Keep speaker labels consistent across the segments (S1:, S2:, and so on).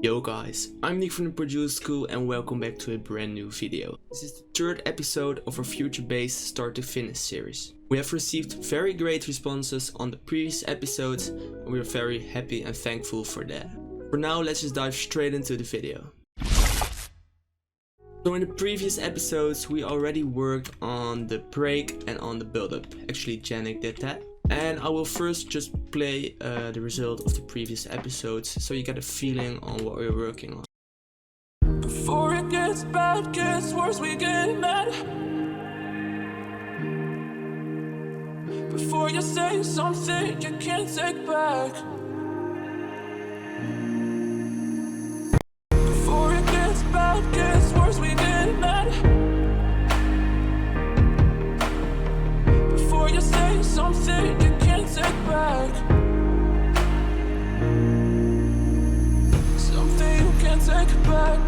S1: Yo guys, I'm Niek from the Produce School and welcome back to a brand new video. This is the third episode of our Future Bass Start to Finish series. We have received very great responses on the previous episodes and we are very happy and thankful for that. For now, let's just dive straight into the video. So in the previous episodes we already worked on the break and on the build-up. Actually Janik did that. And I will first just play the result of the previous episodes so you get a feeling on what we're working on.
S2: Before it gets bad, gets worse, we get mad. Before you say something you can't take back. Before it gets bad, gets worse, we get mad. Before you say something you can't take back. Something you can't take back.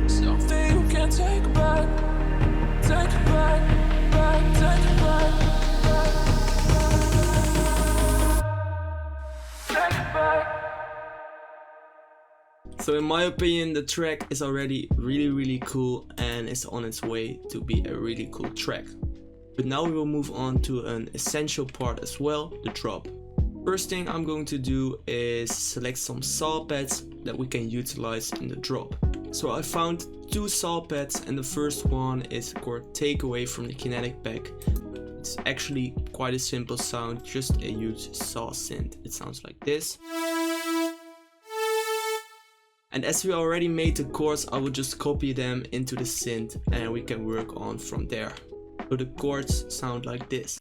S2: Something you can't take back. Take it back, take it back, take it back.
S1: So in my opinion the track is already really cool and is on its way to be a really cool track. But now we will move on to an essential part as well, the drop. First thing I'm going to do is select some saw pads that we can utilize in the drop. So I found two saw pads and the first one is a chord takeaway from the kinetic pack. It's actually quite a simple sound, just a huge saw synth. It sounds like this. And as we already made the chords, I will just copy them into the synth and we can work on from there. So the chords sound like this.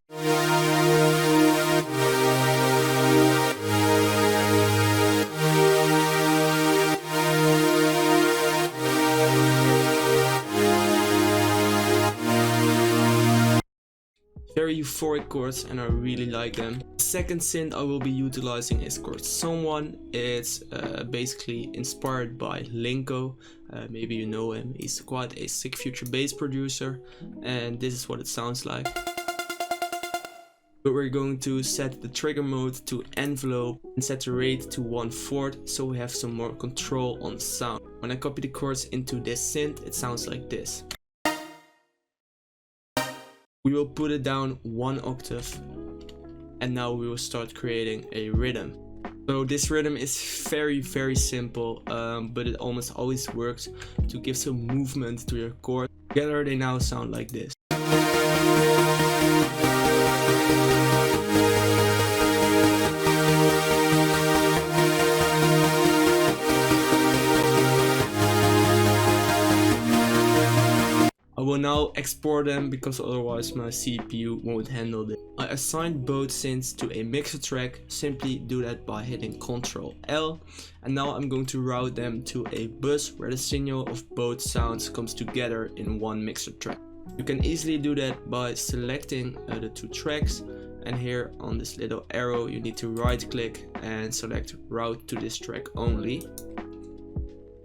S1: Very euphoric chords and I really like them. The second synth I will be utilizing is called Someone. It's basically inspired by Linko. Maybe you know him, he's quite a sick future bass producer and this is what it sounds like. But we're going to set the trigger mode to envelope and set the rate to 1/4 so we have some more control on the sound. When I copy the chords into this synth it sounds like this. We will put it down 1 octave and now we will start creating a rhythm. So this rhythm is very simple, but it almost always works to give some movement to your chord. Together they now sound like this. I will now export them because otherwise my CPU won't handle it. I assigned both synths to a mixer track. Simply do that by hitting Ctrl L. And now I'm going to route them to a bus where the signal of both sounds comes together in one mixer track. You can easily do that by selecting the two tracks. And here on this little arrow you need to right click and select route to this track only.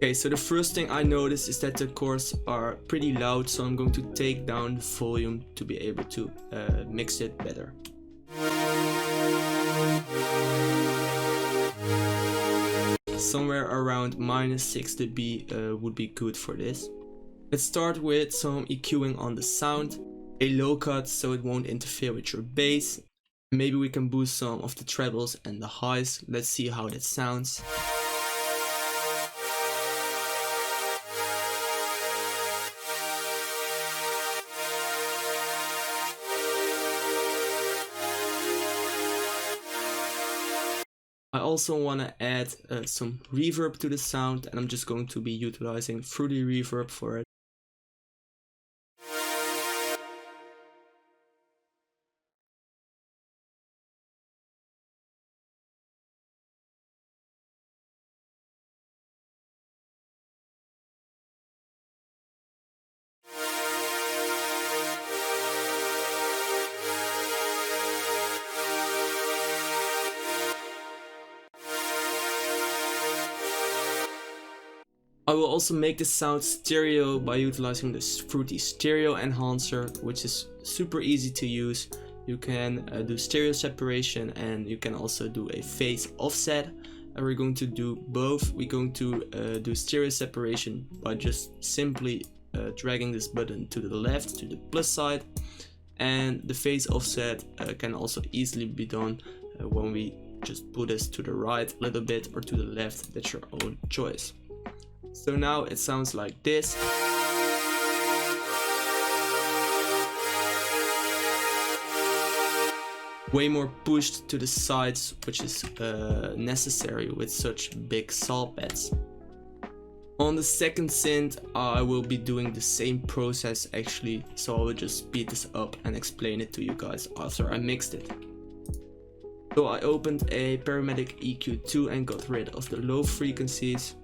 S1: Okay, so the first thing I noticed is that the chords are pretty loud, so I'm going to take down the volume to be able to mix it better. Somewhere around -6 dB would be good for this. Let's start with some EQing on the sound. A low cut so it won't interfere with your bass. Maybe we can boost some of the trebles and the highs. Let's see how that sounds. I also want to add some reverb to the sound and I'm just going to be utilizing Fruity Reverb for it. I will also make the sound stereo by utilizing this Fruity Stereo Enhancer, which is super easy to use. You can do stereo separation and you can also do a phase offset. and we're going to do both. We're going to do stereo separation by just simply dragging this button to the left, to the plus side, and the phase offset can also easily be done when we just put this to the right a little bit or to the left. That's your own choice. So now it sounds like this. Way more pushed to the sides, which is necessary with such big saw pads. On the second synth I will be doing the same process actually, so I will just speed this up and explain it to you guys after I mixed it. So I opened a Paramedic EQ2 and got rid of the low frequencies.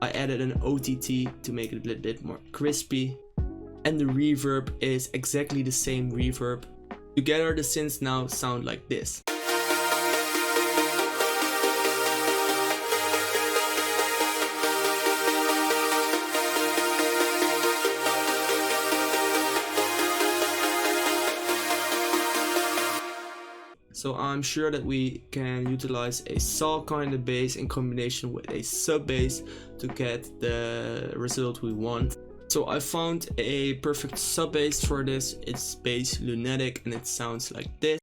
S1: I added an OTT to make it a little bit more crispy, and the reverb is exactly the same reverb. Together the synths now sound like this. So I'm sure that we can utilize a saw kind of bass in combination with a sub bass to get the result we want. So I found a perfect sub bass for this. It's bass lunatic and it sounds like this.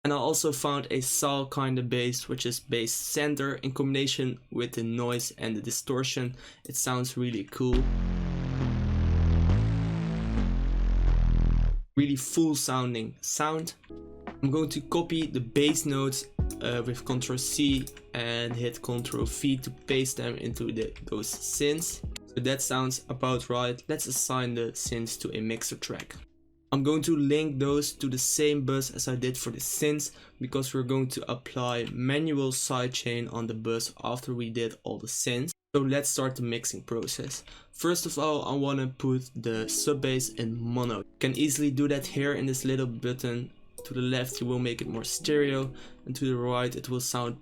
S1: And I also found a saw kind of bass, which is bass center in combination with the noise and the distortion. It sounds really cool. Really full sounding sound. I'm going to copy the bass notes with Ctrl C and hit Ctrl V to paste them into those synths. So that sounds about right. Let's assign the synths to a mixer track. I'm going to link those to the same bus as I did for the synths, because we're going to apply manual sidechain on the bus after we did all the synths. So let's start the mixing process. First of all, I want to put the sub bass in mono. You can easily do that here in this little button. To the left you will make it more stereo, and to the right it will sound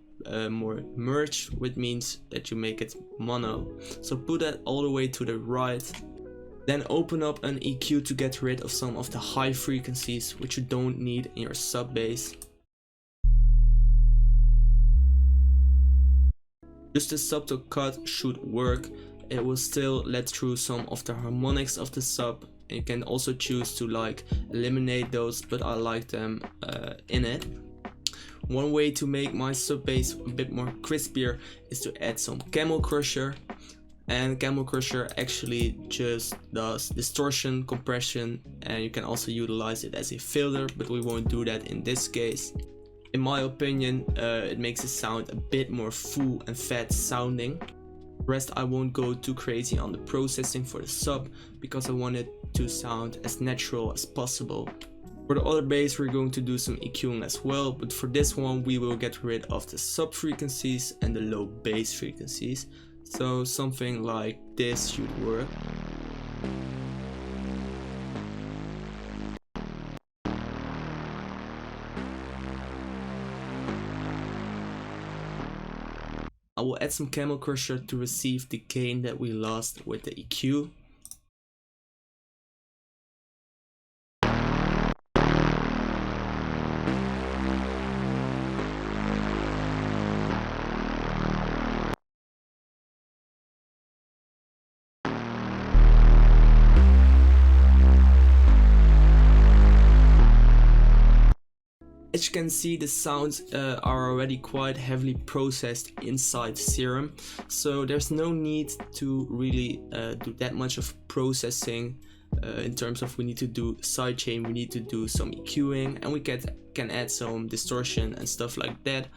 S1: more merged, which means that you make it mono. So put that all the way to the right. Then open up an EQ to get rid of some of the high frequencies which you don't need in your sub bass. Just a subtle cut should work. It will still let through some of the harmonics of the sub. And you can also choose to eliminate those, but I like them in it. One way to make my sub bass a bit more crispier is to add some Camel Crusher. And Camel Crusher actually just does distortion, compression, and you can also utilize it as a filter, but we won't do that in this case. In my opinion, it makes it sound a bit more full and fat sounding. Rest I won't go too crazy on the processing for the sub, because I want it to sound as natural as possible. For the other bass we're going to do some EQing as well, but for this one we will get rid of the sub frequencies and the low bass frequencies. So something like this should work. I will add some Camel Crusher to receive the gain that we lost with the EQ. As you can see, the sounds are already quite heavily processed inside Serum, so there's no need to really do that much of processing in terms of we need to do sidechain, we need to do some EQing, and we can add some distortion and stuff like that,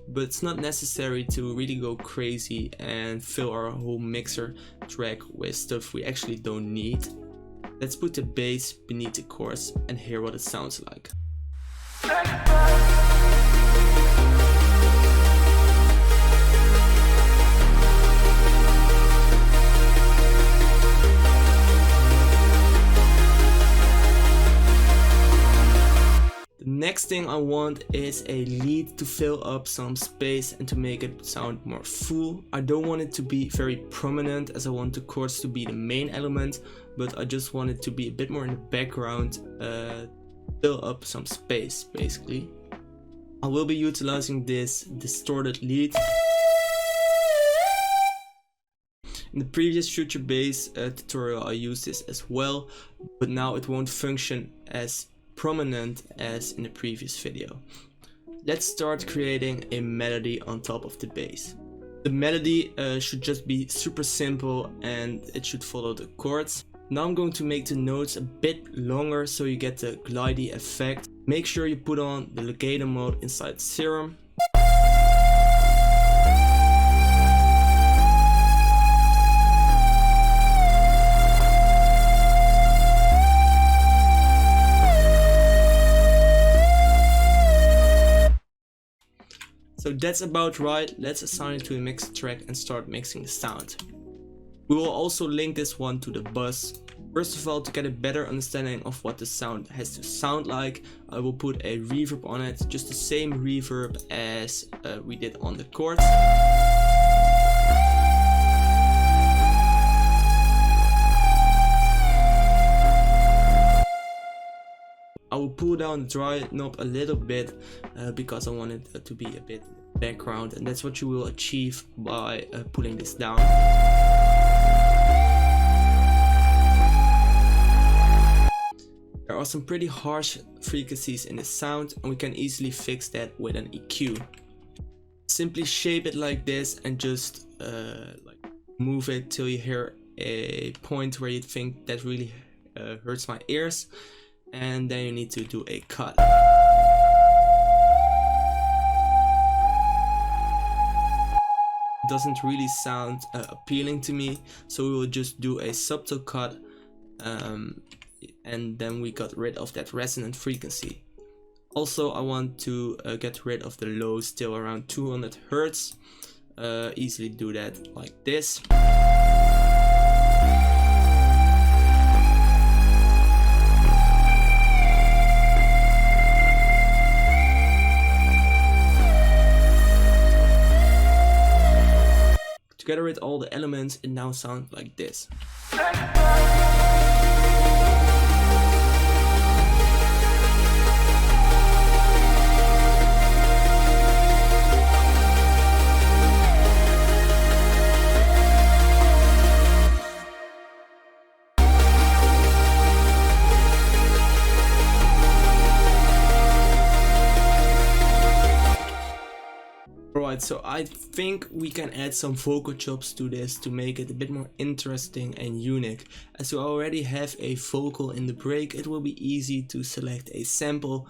S1: but it's not necessary to really go crazy and fill our whole mixer track with stuff we actually don't need. Let's put the bass beneath the chorus and hear what it sounds like. The next thing I want is a lead to fill up some space and to make it sound more full. I don't want it to be very prominent, as I want the chords to be the main element, but I just want it to be a bit more in the background fill up some space basically. I will be utilizing this distorted lead. In the previous Future Bass tutorial I used this as well, but now it won't function as prominent as in the previous video. Let's start creating a melody on top of the bass. The melody should just be super simple and it should follow the chords. Now I'm going to make the notes a bit longer so you get the glidey effect. Make sure you put on the legato mode inside Serum. So that's about right. Let's assign it to a mix track and start mixing the sound. We will also link this one to the bus. First of all, to get a better understanding of what the sound has to sound like, I will put a reverb on it, just the same reverb as we did on the chords. I will pull down the dry knob a little bit because I want it to be a bit background, and that's what you will achieve by pulling this down. There are some pretty harsh frequencies in the sound and we can easily fix that with an EQ. Simply shape it like this and just like move it till you hear a point where you think that really hurts my ears. And then you need to do a cut. It doesn't really sound appealing to me, so we will just do a subtle cut, and then we got rid of that resonant frequency. Also, I want to get rid of the low, still around 200 Hertz. Easily do that like this. Together with all the elements, it now sounds like this. Alright, so I think we can add some vocal chops to this to make it a bit more interesting and unique. As we already have a vocal in the break, it will be easy to select a sample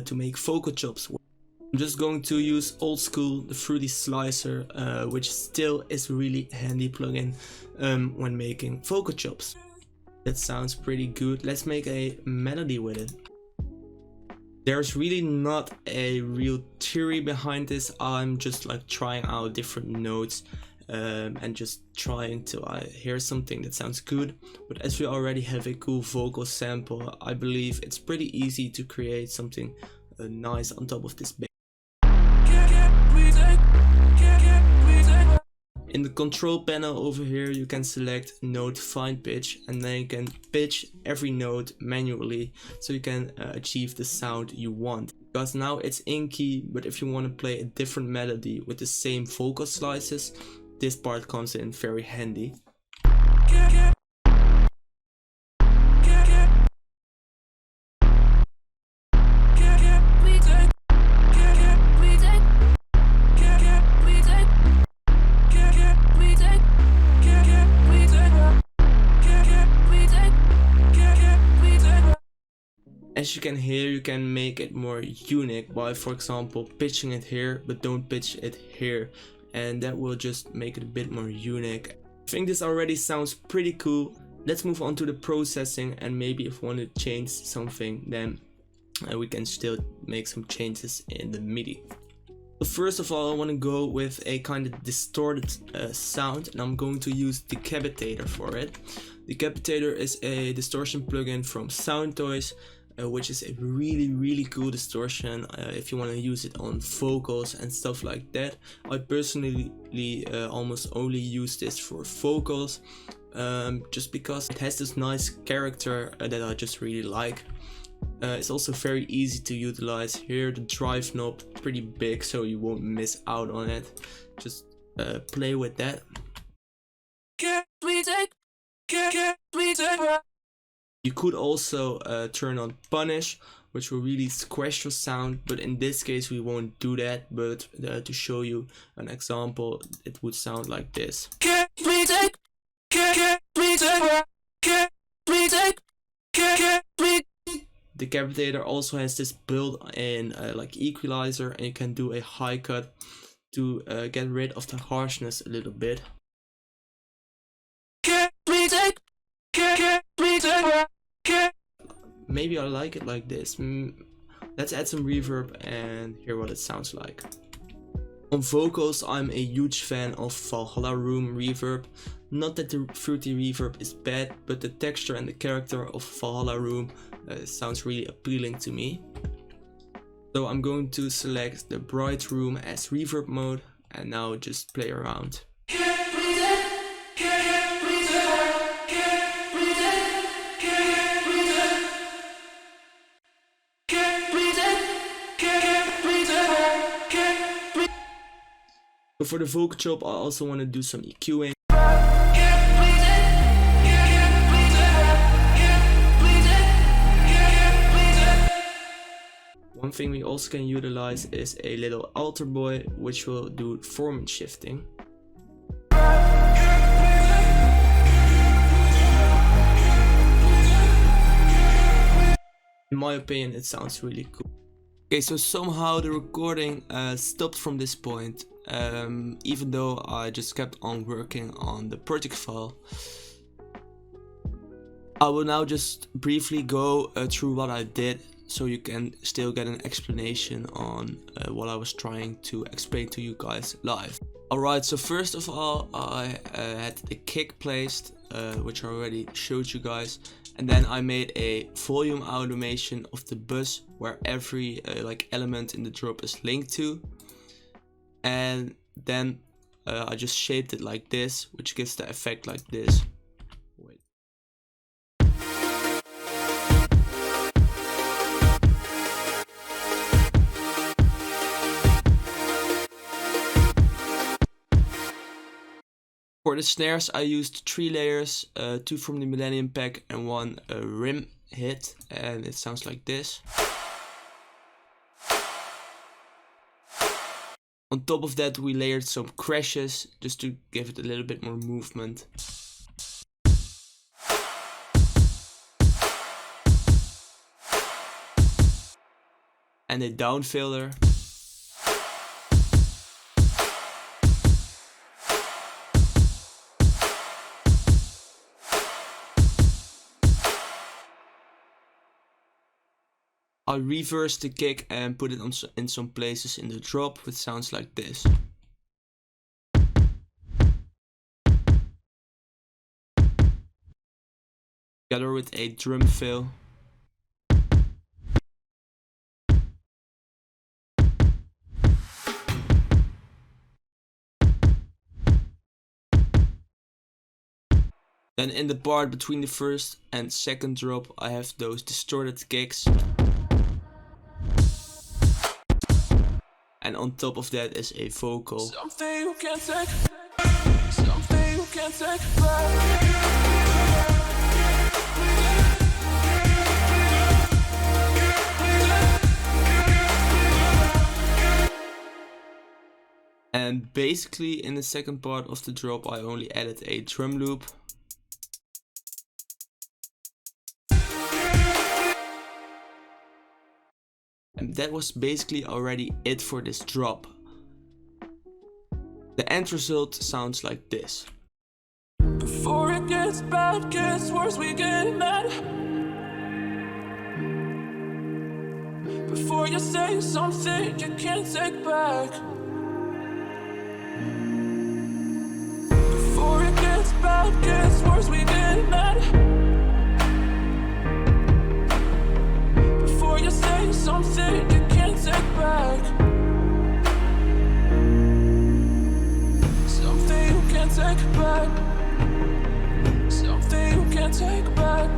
S1: to make vocal chops. I'm just going to use old school, the Fruity Slicer, which still is a really handy plugin when making vocal chops. That sounds pretty good. Let's make a melody with it. There's really not a real theory behind this. I'm just like trying out different notes and just trying till I hear something that sounds good. But as we already have a cool vocal sample, I believe it's pretty easy to create something nice on top of this bass. In the control panel over here, you can select note find pitch, and then you can pitch every note manually so you can achieve the sound you want. Because now it's in key, but if you want to play a different melody with the same vocal slices, this part comes in very handy. As you can hear, you can make it more unique by, for example, pitching it here, but don't pitch it here, and that will just make it a bit more unique. I think this already sounds pretty cool. Let's move on to the processing, and maybe if we want to change something, then we can still make some changes in the MIDI. So first of all, I want to go with a kind of distorted sound, and I'm going to use Decapitator for it. Decapitator is a distortion plugin from Soundtoys, which is a really cool distortion if you want to use it on vocals and stuff like that. I personally almost only use this for vocals, just because it has this nice character that I just really like. It's also very easy to utilize. Here the drive knob pretty big, so you won't miss out on it. Just play with that. You could also turn on punish, which will really squash your sound, but in this case we won't do that. But to show you an example, it would sound like this. The Decapitator also has this built-in like equalizer, and you can do a high cut to get rid of the harshness a little bit. Maybe I like it like this. Let's add some reverb and hear what it sounds like. On vocals, I'm a huge fan of Valhalla Room reverb. Not that the fruity reverb is bad, but the texture and the character of Valhalla Room sounds really appealing to me. So I'm going to select the Bright Room as reverb mode and now just play around. So for the vocal chop, I also want to do some EQing. One thing we also can utilize is a little alter boy, which will do formant shifting. In my opinion, it sounds really cool. Okay, so somehow the recording stopped from this point, even though I just kept on working on the project file. I will now just briefly go through what I did, so you can still get an explanation on what I was trying to explain to you guys live. Alright, so first of all, I had the kick placed, which I already showed you guys. And then I made a volume automation of the bus where every like element in the drop is linked to. And then I just shaped it like this, which gives the effect like this. Wait. For the snares I used 3 layers, 2 from the Millennium Pack and 1 rim hit, and it sounds like this. On top of that we layered some crashes just to give it a little bit more movement. And a down filler. I reversed the kick and put it in some places in the drop, which sounds like this. Together with a drum fill. Then in the part between the first and second drop I have those distorted kicks. And on top of that is a vocal.
S2: Something you can't take, something you can't take back.
S1: And basically in the second part of the drop I only added a drum loop. And that was basically already it for this drop. The end result sounds like this.
S2: Before it gets bad, gets worse, we get mad. Before you say something you can't take back. Before it gets bad, gets worse, we get mad. Before you say something you can't take back. Something you can't take back. Something you can't take back.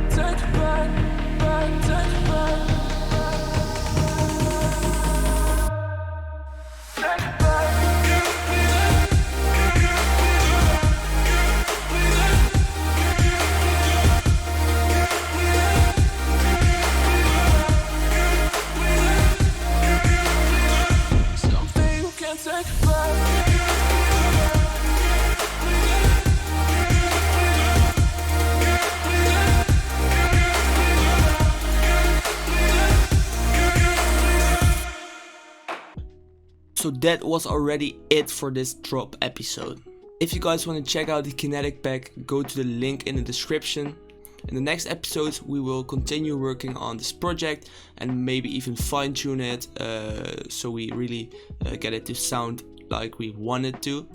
S2: Take back, back, take back.
S1: So that was already it for this drop episode. If you guys want to check out the Kinetic pack, go to the link in the description. In the next episodes we will continue working on this project and maybe even fine tune it so we really get it to sound like we want it to.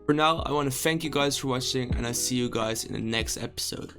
S1: For now, I want to thank you guys for watching and I see you guys in the next episode.